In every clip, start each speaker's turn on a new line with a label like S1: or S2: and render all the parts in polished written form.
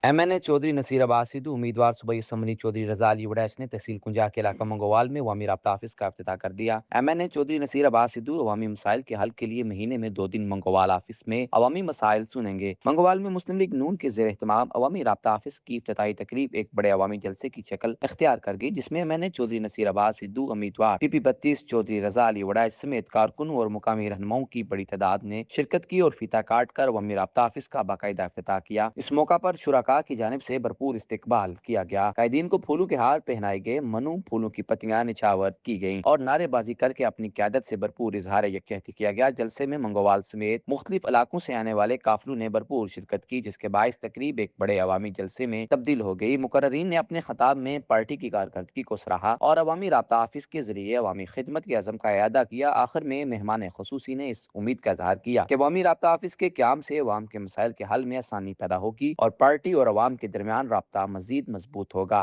S1: MNA Chaudhary Naseer Abbas Sidhu उम्मीदवार सूबाई assembly Chaudhary रजा अली वड़ैच ने तहसील कुंजा के इलाका मंगोवाल में अवामी राब्ता ऑफिस का इफ्तिताह कर दिया। MNA चौधरी नसीर अब्बास सिद्धू अवामी मसाइल के हल के लिए महीने में 2 दिन मंगोवाल ऑफिस में अवामी मसाइल सुनेंगे। मंगोवाल में मुस्लिम लीग नून के जेर एहतमाम अवामी राब्ता ऑफिस की इफ्तिताही तकरीब एक बड़े अवामी जलसे की शक्ल इख्तियार कर गई, जिसमें MNA चौधरी नसीर अब्बास सिद्धू उम्मीदवार PP 32 चौधरी रजा अली वड़ैच समेत कारकुन और मुकामी रहनुमाओं की बड़ी तादाद ने शिरकत की और फीता काट कर अवामी राब्ता ऑफिस का बाकायदा इफ्तिताह किया। इस मौका पर शुरका की जानिब से भरपूर इस्तकबाल किया गया। कायदीन को फूलों के हार पहनाए गए, मनु फूलों की पत्तियां निछावर की गईं और नारेबाजी करके अपनी क़यादत से भरपूर इजहार यकजहती किया गया। जलसे में मंगोवाल समेत मुख्तलिफ इलाकों से आने वाले काफिलों ने भरपूर शिरकत की, जिसके बायस तकरीब एक बड़े अवामी जलसे में तब्दील हो गई। मुकर्ररीन ने अपने खिताब में पार्टी की कारकर्दगी को सराहा और अवामी राब्ता ऑफिस के जरिए अवामी खिदमत के अज़म का इआदा किया। आखिर में मेहमान खुसूसी ने इस उम्मीद का इजहार किया कि अवामी राब्ता ऑफिस के क़याम से अवाम के मसाइल के हल में आसानी पैदा होगी और पार्टी और अवाम के दरमियान राब्ता मजीद मजबूत होगा।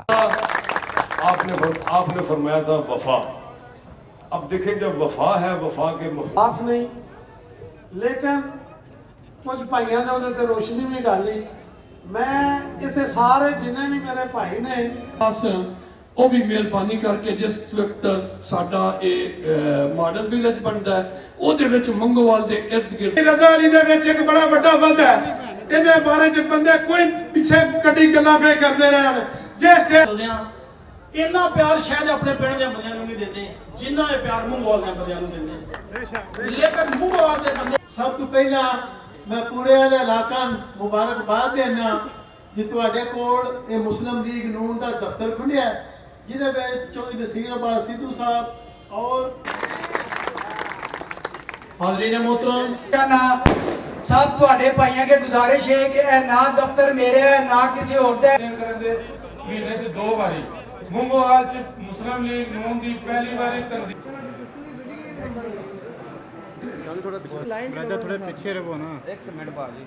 S2: आपने फरमाया था वफा। अब देखें, जब वफा है, वफा के
S3: माफ नहीं, लेकिन कुछ भाइयों ने उहदे ते रोशनी भी डाली। मैं इतने सारे जिन्हें भी मेरे भाई ने बस वो भी मेहरबानी करके जिस वक्त साडा मॉडल विलेज बनता है ਉਹਦੇ ਵਿੱਚ ਮੰਗੋਵਾਲ ਦੇ इर्द गिर्द रजा अली ਦੇ ਵਿੱਚ ਇੱਕ ਬੜਾ ਵੱਡਾ ਵਾਅਦਾ ਹੈ। ਇਹਦੇ ਬਾਰੇ ਚ ਬੰਦੇ ਕੋਈ ਪਿੱਛੇ ਕੱਢੀ ਗੱਲਾਂ ਫੇ ਕਰਦੇ ਰਹਿਣ।
S4: ਇੰਨਾ ਪਿਆਰ ਸ਼ਾਇਦ ਆਪਣੇ ਪਿੰਡ ਦੇ ਬੰਦਿਆਂ ਨੂੰ ਨਹੀਂ ਦਿੰਦੇ ਜਿੰਨਾ ਇਹ ਪਿਆਰ ਮੰਗੋਵਾਲ ਦੇ ਬੰਦਿਆਂ ਨੂੰ ਦਿੰਦੇ। ਲੇਕਿਨ ਮੰਗੋਵਾਲ ਦੇ ਬੰਦੇ
S3: ਸਭ ਤੋਂ ਪਹਿਲਾਂ ਮੈਂ ਪੂਰੇ ਇਲਾਕਾ ਮੁਬਾਰਕਬਾਦ ਦੇਣਾ ਜੀ ਤੁਹਾਡੇ ਕੋਲ ਇਹ ਮੁਸਲਿਮ ਲੀਗ ਨੂਨ ਦਾ ਦਫ਼ਤਰ ਖੁੱਲਿਆ ਜਿਹਦੇ ਵਿੱਚ ਚੌਧਰੀ ਨਸੀਰ ਅब्बास सिद्धू साहब और
S4: हाज़रीन मोहतरम
S5: सब ਤੁਹਾਡੇ ਭਾਈਆਂ के गुजारिश है कि ना दफ्तर मेरे है ना किसी और ਦਾ
S6: महीने च 2 बारी मंगोवाल च मुस्लिम लीग नून की पहली बारी
S7: थोड़े पीछे रहो ना।
S5: एक मिनट बाजी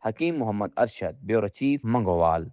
S1: हकीम मोहम्मद अरशद, ब्यूरो चीफ, मंगोवाल।